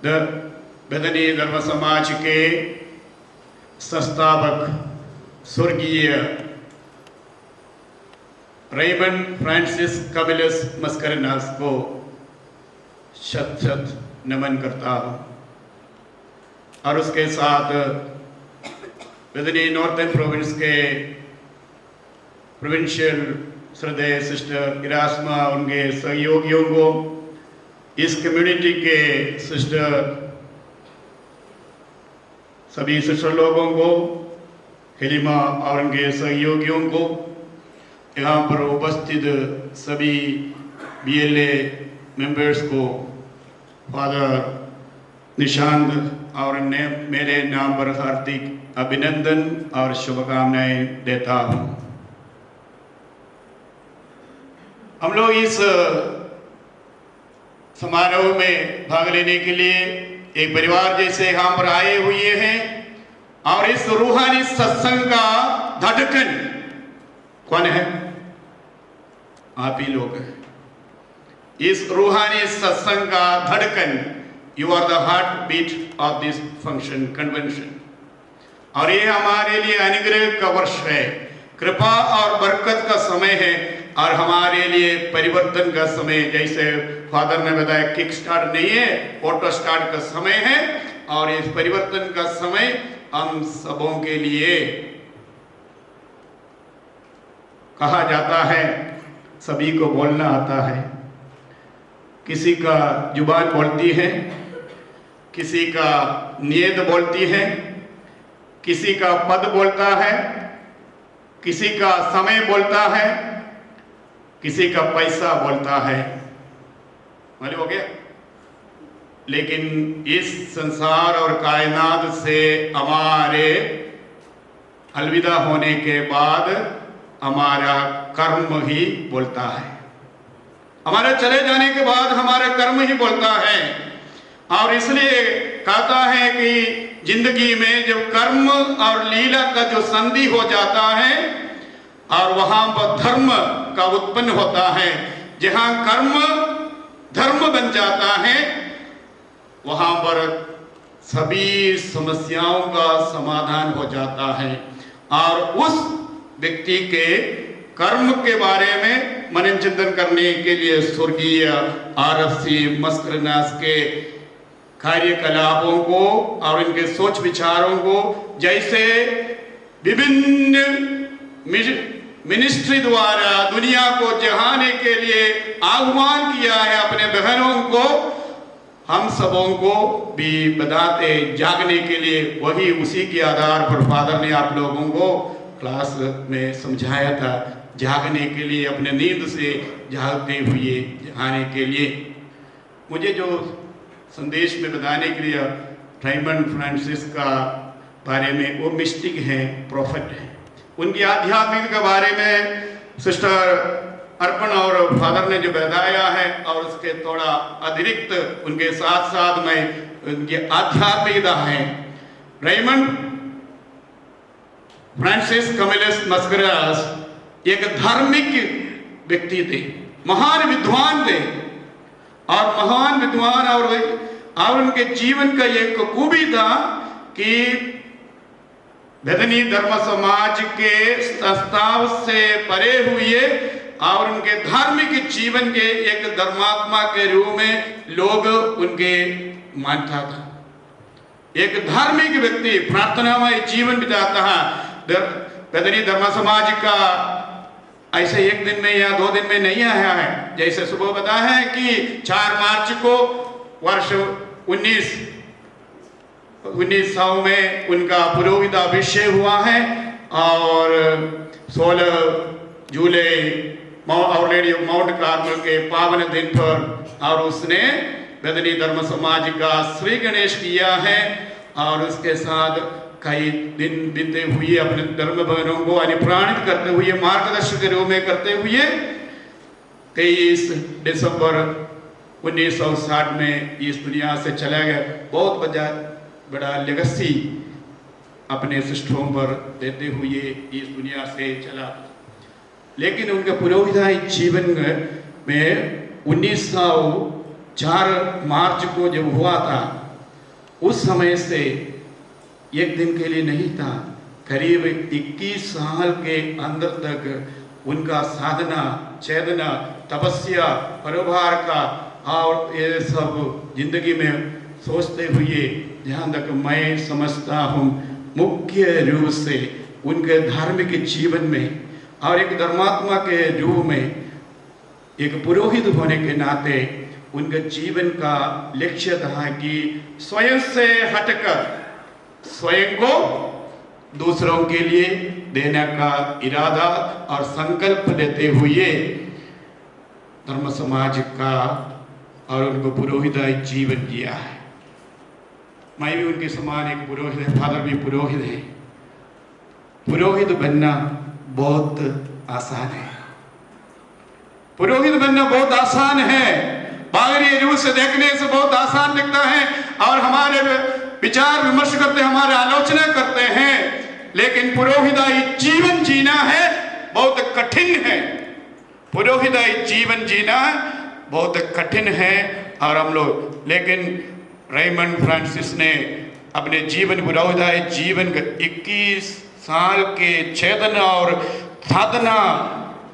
Bethany धर्म समाज के संस्थापक स्वर्गीय रेमंड फ्रांसिस कमिलस मस्करेनास को शत शत नमन करता हूँ और उसके साथ बेथनी नॉर्थर्न प्रोविंस के प्रोविंशियल श्रद्धेय सिस्टर इरास्मा उनके सहयोगियों को, इस कम्युनिटी के सिस्टर सभी सिस्टर लोगों को, खलीमा और उनके सहयोगियों को, यहाँ पर उपस्थित सभी BLA मेंबर्स को फादर निशांत और मेरे नाम पर हार्दिक अभिनंदन और शुभकामनाएं देता हूँ। हम लोग इस समारोह में भाग लेने के लिए एक परिवार जैसे यहाँ पर आए हुए हैं और इस रूहानी सत्संग का धड़कन कौन है? आप ही लोग हैं। इस रूहानी सत्संग का धड़कन, you are the heart beat of this function convention. और ये हमारे लिए अनुग्रह का वर्ष है, कृपा और बरकत का समय है और हमारे लिए परिवर्तन का समय। जैसे फादर ने बताया, किक स्टार्ट नहीं है, ऑटो स्टार्ट का समय है और इस परिवर्तन का समय हम सबों के लिए कहा जाता है। सभी को बोलना आता है, किसी का जुबान बोलती है, किसी का नियत बोलती है, किसी का पद बोलता है, किसी का समय बोलता है, किसी का पैसा बोलता है। मालूम हो गया? लेकिन इस संसार और कायनात से हमारे अलविदा होने के बाद हमारा कर्म ही बोलता है। हमारे चले जाने के बाद हमारा कर्म ही बोलता है। और इसलिए कहता है कि जिंदगी में जब कर्म और लीला का जो संधि हो जाता है और वहां पर धर्म का उत्पन्न होता है, जहां कर्म धर्म बन जाता है, वहां पर सभी समस्याओं का समाधान हो जाता है। और उस व्यक्ति के कर्म के बारे में मनन चिंतन करने के लिए स्वर्गीय RFC मस्करेनास के कार्यकलापों को और इनके सोच विचारों को, जैसे विभिन्न मिनिस्ट्री द्वारा दुनिया को जहाने के लिए आह्वान किया है अपने बहनों को, हम सबों को भी बताते जागने के लिए। वही उसी के आधार पर फादर ने आप लोगों को क्लास में समझाया था, जागने के लिए, अपने नींद से जागते हुए जगाने के लिए। मुझे जो संदेश में बताने के लिए रेमंड फ्रांसिस का बारे में, वो मिस्टिक हैं, प्रॉफिट हैं। उनकी आध्यात्मिक के बारे में सिस्टर अर्पण और फादर ने जो बताया है, और उसके थोड़ा अतिरिक्त उनके साथ साथ में उनकी आध्यात्मिकता है। रेमंड फ्रांसिस कमिलस मस्करेनास एक धार्मिक व्यक्ति थे, महान विद्वान थे। और महान विद्वान और उनके जीवन का एक खूबी था कि बेथनी धर्म समाज के संस्थाओं से परे हुए और उनके धार्मिक जीवन के एक धर्मात्मा के रूप में लोग उनके मानता था। एक धार्मिक व्यक्ति प्रार्थनामय जीवन बिताता है। बेथनी धर्म समाज का ऐसे एक दिन में या 2 दिन में नहीं आया है। जैसे सुबह बताया है कि 4 मार्च को वर्ष 1900 में उनका पुरोहिताभिषेक हुआ है और 16 जुलाई our lady of Mount Carmel के पावन दिन पर और उसने बेथनी धर्म समाज का श्री गणेश किया है। और उसके साथ कई दिन बीते हुए अपने धर्म बहनों को अनुप्राणित करते हुए, मार्गदर्शक के रूप में करते हुए 23 दिसंबर 1960 में इस दुनिया से चला गया। बहुत बड़ा लेगेसी अपने सिस्टरों पर देते हुए इस दुनिया से चला। लेकिन उनके पुरोहिताई जीवन में 1904 मार्च को जब हुआ था, उस समय से एक दिन के लिए नहीं था, करीब 21 साल के अंदर तक उनका साधना, चेतना, तपस्या, परोपकार का और ये सब जिंदगी में सोचते हुए, जहाँ तक मैं समझता हूँ, मुख्य रूप से उनके धार्मिक जीवन में और एक धर्मात्मा के रूप में, एक पुरोहित होने के नाते उनके जीवन का लक्ष्य था कि स्वयं से हटकर स्वयं को दूसरों के लिए देने का इरादा और संकल्प लेते हुए धर्म समाज का और उनको पुरोहित जीवन जिया है। मैं भी उनके समान एक पुरोहित है, फादर भी पुरोहित है। पुरोहित बनना बहुत आसान है, पुरोहित बनना बहुत आसान है, बाहरी रूप से देखने से बहुत आसान दिखता है और हमारे विचार विमर्श करते, हमारे आलोचना करते हैं, लेकिन पुरोहिताई जीवन जीना है बहुत कठिन है। पुरोहिताई जीवन जीना बहुत कठिन है और हम लोग, लेकिन रेमंड फ्रांसिस ने अपने जीवन, पुरोहिताई जीवन 21 साल के चेतना और साधना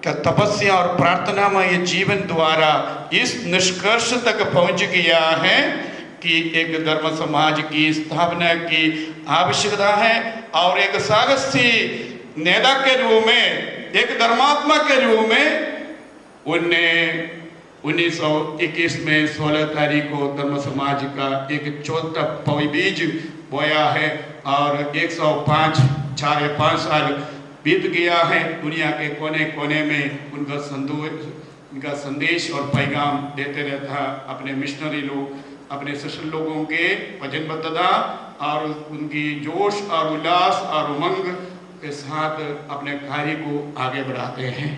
का तपस्या और प्रार्थना में ये जीवन द्वारा इस निष्कर्ष तक पहुंच गया है कि एक धर्म समाज की स्थापना की आवश्यकता है और एक साहसी नेता के रूप में, एक धर्मात्मा के रूप में उनने 1921 में 16 तारीख को धर्म समाज का एक छोटा बीज बोया है और 105 साल बीत गया है। दुनिया के कोने कोने में उनका संदेश और पैगाम देते रहता, अपने मिशनरी लोग, अपने सशस्त्र लोगों के वचनबद्धता और उनकी जोश और उल्लास और उमंग के साथ अपने कार्य को आगे बढ़ाते हैं।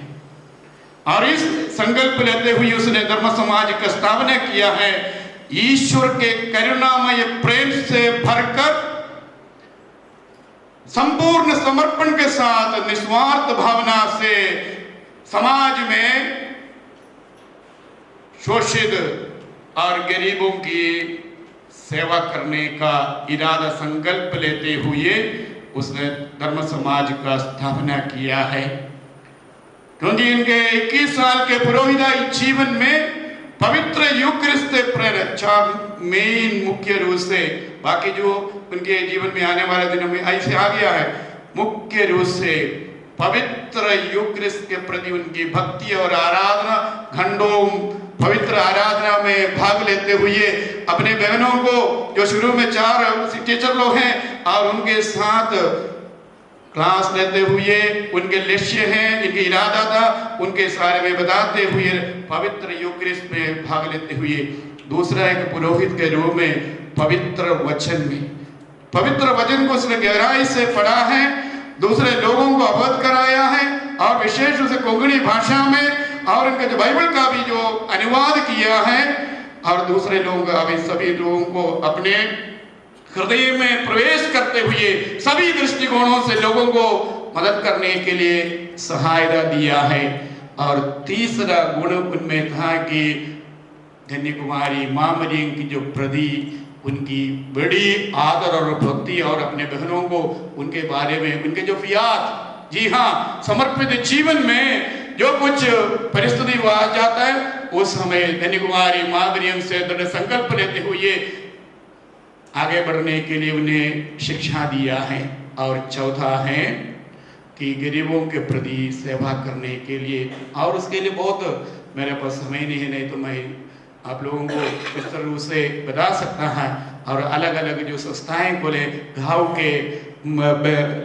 और इस संकल्प लेते हुए उसने धर्म समाज का स्थापना किया है, ईश्वर के करुणामय प्रेम से भरकर संपूर्ण समर्पण के साथ निस्वार्थ भावना से समाज में शोषित और गरीबों की सेवा करने का इरादा संकल्प लेते हुए उसने धर्म समाज का स्थापना किया है। क्योंकि इनके 21 साल के पुरोहिताई जीवन में पवित्र यूक्रिस्ट प्रेरक मेन मुख्य रूप से, बाकी जो उनके जीवन में आने वाले दिनों में ऐसे आ गया है, मुख्य रूप से पवित्र यूक्रिस्ट के प्रति उनकी भक्ति और आराधना, घंटों पवित्र आराधना में भाग लेते हुए अपने बहनों को, जो शुरू में 4 टीचर लोग हैं, और उनके साथ क्लास लेते हुए उनके लक्ष्य हैं, इनके इरादा था, उनके सारे में बताते हुए पवित्र यूक्रिस्ट में भाग लेते हुए, दूसरा एक पुरोहित के रूप में पवित्र वचन में, पवित्र वचन को उसने गहराई से पढ़ा है, दूसरे लोगों को अवगत कराया है और विशेष रूप से कोंकणी भाषा में, और उनके जो बाइबल का भी जो अनुवाद किया है, और दूसरे लोगों का भी सभी लोगों को अपने हृदय में प्रवेश करते हुए सभी दृष्टिकोणों से लोगों को मदद करने के लिए सहायता दिया है। और तीसरा गुण उनमें था कि धन्य कुमारी माँ मरियम की जो प्रति उनकी बड़ी आदर और भक्ति, और अपने बहनों को उनके बारे में उनके जो फियात, जी हाँ, समर्पित जीवन में जो कुछ परिस्थिति हुआ जाता है, उस समय धन्य कुमारी माँ मरियम से दृढ़ संकल्प लेते हुए आगे बढ़ने के लिए उन्हें शिक्षा दिया है। और चौथा है कि गरीबों के प्रति सेवा करने के लिए, और उसके लिए बहुत मेरे पास समय नहीं है, नहीं तो मैं आप लोगों को इस तरह से बता सकता है। और अलग अलग जो संस्थाएं खोले गाँव के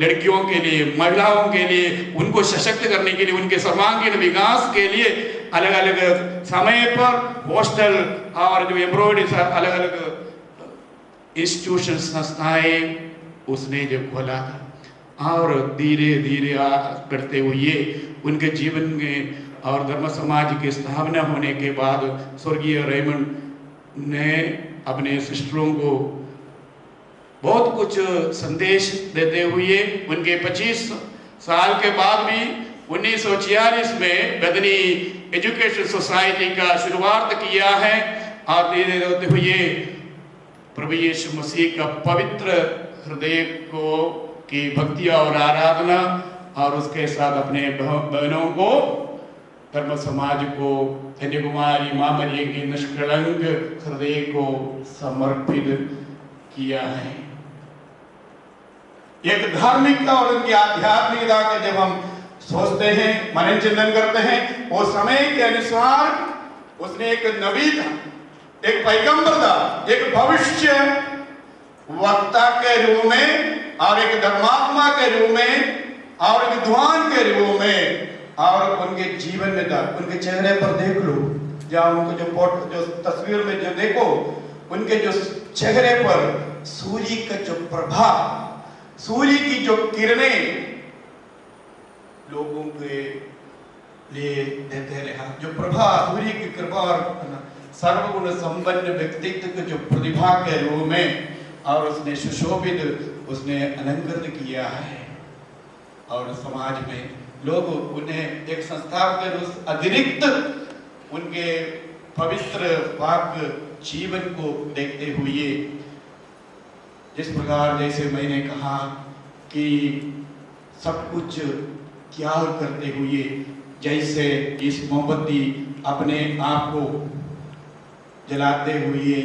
लड़कियों के लिए, महिलाओं के लिए, उनको सशक्त करने के लिए, उनके सर्वांगीण विकास के लिए अलग अलग समय पर हॉस्टल और जो एम्ब्रॉयडरी अलग अलग इंस्टीट्यूशन संस्थाएं उसने जो खोला था। और धीरे धीरे करते हुए उनके जीवन में और धर्म समाज की स्थापना होने के बाद स्वर्गीय रेमंड ने अपने सिस्टरों को बहुत कुछ संदेश देते हुए उनके 25 साल के बाद भी 1946 में बदनी एजुकेशन सोसाइटी का शुरुआत किया है। और धीरे होते हुए प्रभु यीशु मसीह का पवित्र हृदय को की भक्ति और आराधना और उसके साथ अपने बहनों को, धर्म समाज को, धन्य कुमारी मां मरियम के निष्कलंक हृदय को समर्पित किया है। एक धार्मिकता और उनकी आध्यात्मिकता का जब हम सोचते हैं, मनन चिंतन करते हैं, वो समय के अनुसार उसने एक नबी था, एक पैगंबर था, एक भविष्य वक्ता के रूप में और एक धर्मात्मा के रूप में और विद्वान के रूप में, और उनके जीवन में था। उनके चेहरे पर देख लो, जहाँ उनको जो तस्वीर में जो देखो, उनके जो चेहरे पर सूर्य का जो प्रभाव, सूर्य की जो किरणें लोगों के लिए देते रहा, जो प्रभा, सूर्य की कृपा और सर्वगुण संपन्न व्यक्तित्व के जो प्रतिभा के रूप में, और उसने सुशोभित, उसने अलंकृत किया है। और समाज में लोग उन्हें एक संस्था के रूप अतिरिक्त उनके पवित्र वाक्य जीवन को देखते हुए, जिस प्रकार जैसे मैंने कहा कि सब कुछ त्याग करते हुए, जैसे इस मोमबत्ती अपने आप को जलाते हुए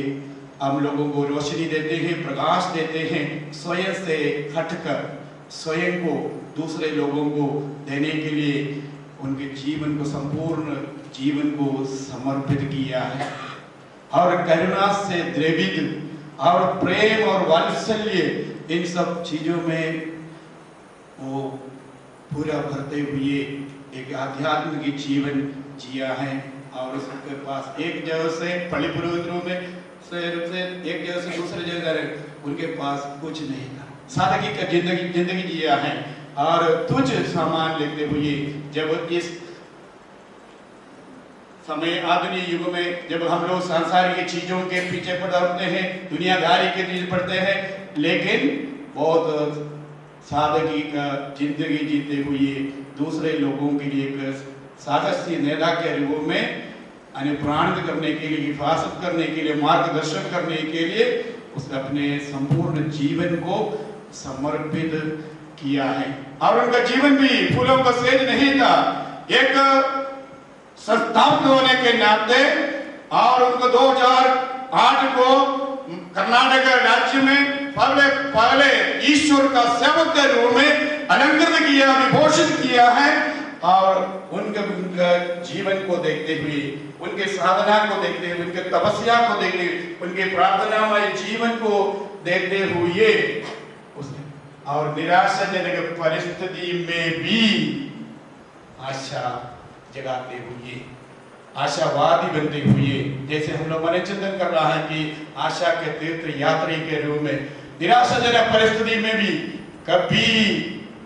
हम लोगों को रोशनी देते हैं, प्रकाश देते हैं, स्वयं से हटकर स्वयं को दूसरे लोगों को देने के लिए उनके जीवन को, संपूर्ण जीवन को समर्पित किया है। और करुणा से द्रवित और प्रेम और वात्सल्य, इन सब चीजों में वो पूरा भरते हुए एक आध्यात्मिक जीवन जिया है। और उसके पास एक जगह से फलीपुरों में से एक जगह से दूसरे जगह उनके पास कुछ नहीं था, सादगी का जिंदगी जिया है। और तुझ सामान लेते हुए, जब इस समय आधुनिक युग में जब हम लोग सांसारिक चीजों के पीछे पड़ते हैं, दुनियादारी के पीछे पड़ते हैं, लेकिन बहुत सादगी का जिंदगी जीते हुए दूसरे लोगों के लिए एक साहसी नेता के रूप में अनुप्राणित करने के लिए, हिफाजत करने के लिए, मार्गदर्शन करने के लिए उसने अपने संपूर्ण जीवन को समर्पित किया है। और उनका जीवन भी फूलों का सेज नहीं था। एक संस्थापक होने के नाते और उनको 2008 को कर्नाटक राज्य में पहले ईश्वर का सेवक के रूप में अलंकृत किया, विभूषित किया है। और उनके जीवन को देखते हुए, उनके साधना को देखते हुए, उनके तपस्या को देखते हुए, उनके प्रार्थनामय जीवन को देखते हुए उसने और निराशाजनक परिस्थिति में भी आशा जगाते हुए, आशावादी बनते हुए, जैसे हम लोग मन चिंतन कर रहा है कि आशा के तीर्थ यात्री के रूप में निराशाजनक परिस्थिति में भी कभी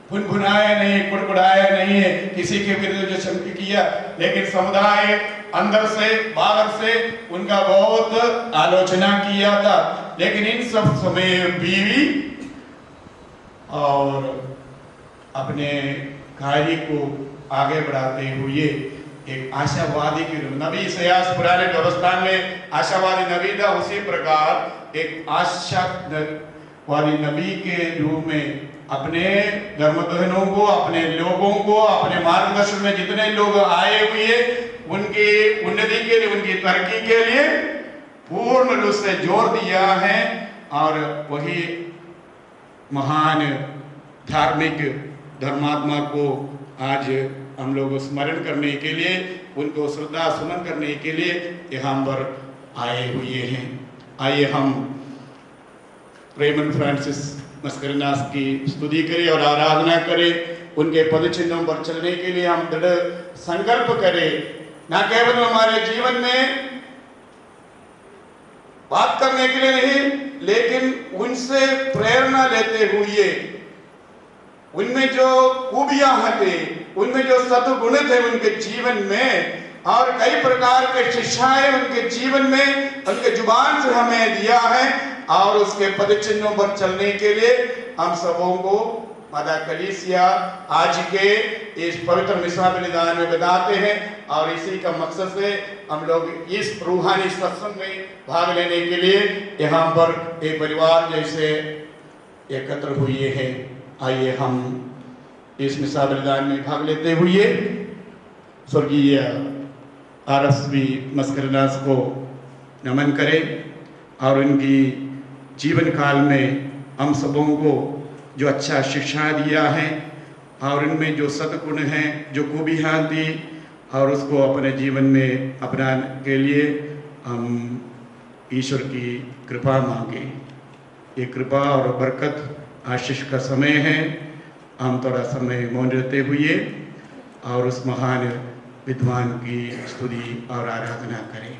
भुनभुनाया नहीं, कुड़कुड़ाया नहीं है, किसी के विरुद्ध जो शंका किया, लेकिन समुदाय अंदर से बाहर से उनका बहुत आलोचना किया था। लेकिन इन सब समय भी और अपने कार्य को आगे बढ़ाते हुए एक आशावादी के रूप, नबी इसायास पुराने व्यवस्था में आशावादी नबी था, उसी प्रकार एक आशावादी नबी के रूप में अपने धर्म बहनों को, अपने लोगों को, अपने मार्गदर्शन में जितने लोग आए हुए, उनकी उन्नति के लिए, उनकी तरक्की के लिए पूर्ण रूप से जोर दिया है। और वही महान धार्मिक धर्मात्मा को आज हम लोग स्मरण करने के लिए, उनको श्रद्धा सुमन करने के लिए यहाँ पर आए हुए हैं। आइए हम रेमंड फ्रांसिस मस्करनास की स्तुति करें और आराधना करें। उनके पद चिन्हों पर चलने के लिए हम दृढ़ संकल्प करें, ना केवल हमारे जीवन में बात करने के लिए नहीं, लेकिन उनसे प्रेरणा लेते हुए, उनमें जो खूबियां थे, उनमें जो सद्गुण थे उनके जीवन में, और कई प्रकार के शिक्षाएं उनके जीवन में उनके जुबान से हमें दिया है। और उसके पद चिन्हों पर चलने के लिए हम सबों को माता कलीसिया आज के इस पवित्र मिसा बलिदान में बताते हैं, और इसी का मकसद से हम लोग इस रूहानी सत्संग में भाग लेने के लिए यहाँ पर एक परिवार जैसे एकत्र हुए हैं। आइए हम इस मिसा बलिदान में भाग लेते हुए स्वर्गीय आरएसवी मस्करदास को नमन करें और उनकी जीवन काल में हम सबों को जो अच्छा शिक्षा दिया है और उनमें जो सद्गुण हैं, जो खूबियाँ दी, और उसको अपने जीवन में अपनाने के लिए हम ईश्वर की कृपा मांगे। ये कृपा और बरकत आशीष का समय है। हम थोड़ा समय मौन रहते हुए और उस महान विद्वान की स्तुति और आराधना करें।